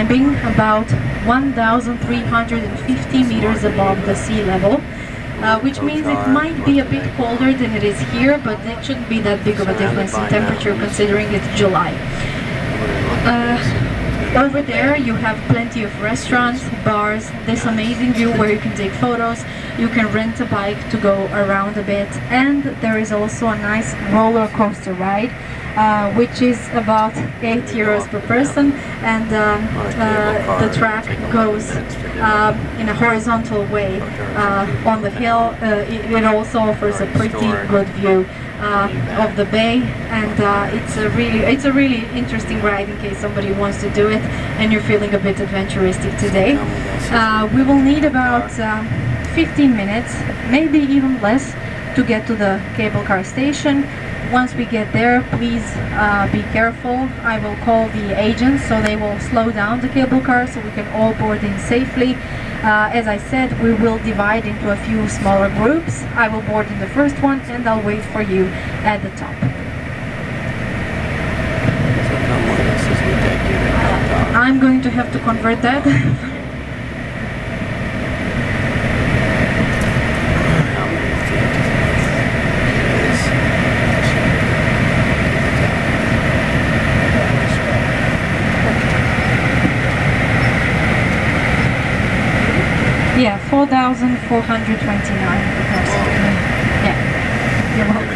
being about 1,350 meters above the sea level. Which means it might be a bit colder than it is here, but it shouldn't be that big of a difference in temperature considering it's July. Over there you have plenty of restaurants, bars, this amazing view where you can take photos, you can rent a bike to go around a bit, and there is also a nice roller coaster ride, which is about 8 euros per person, and the track goes in a horizontal way on the hill. It also offers a pretty good view of the bay, and it's a really interesting ride in case somebody wants to do it and you're feeling a bit adventuristic today. We will need about 15 minutes, maybe even less, to get to the cable car station. Once we get there, please be careful. I will call the agents so they will slow down the cable car so we can all board in safely. As I said, we will divide into a few smaller groups. I will board in the first one and I'll wait for you at the top. I'm going to have to convert that. Yeah, 4,429 approximately. Yeah, you're welcome.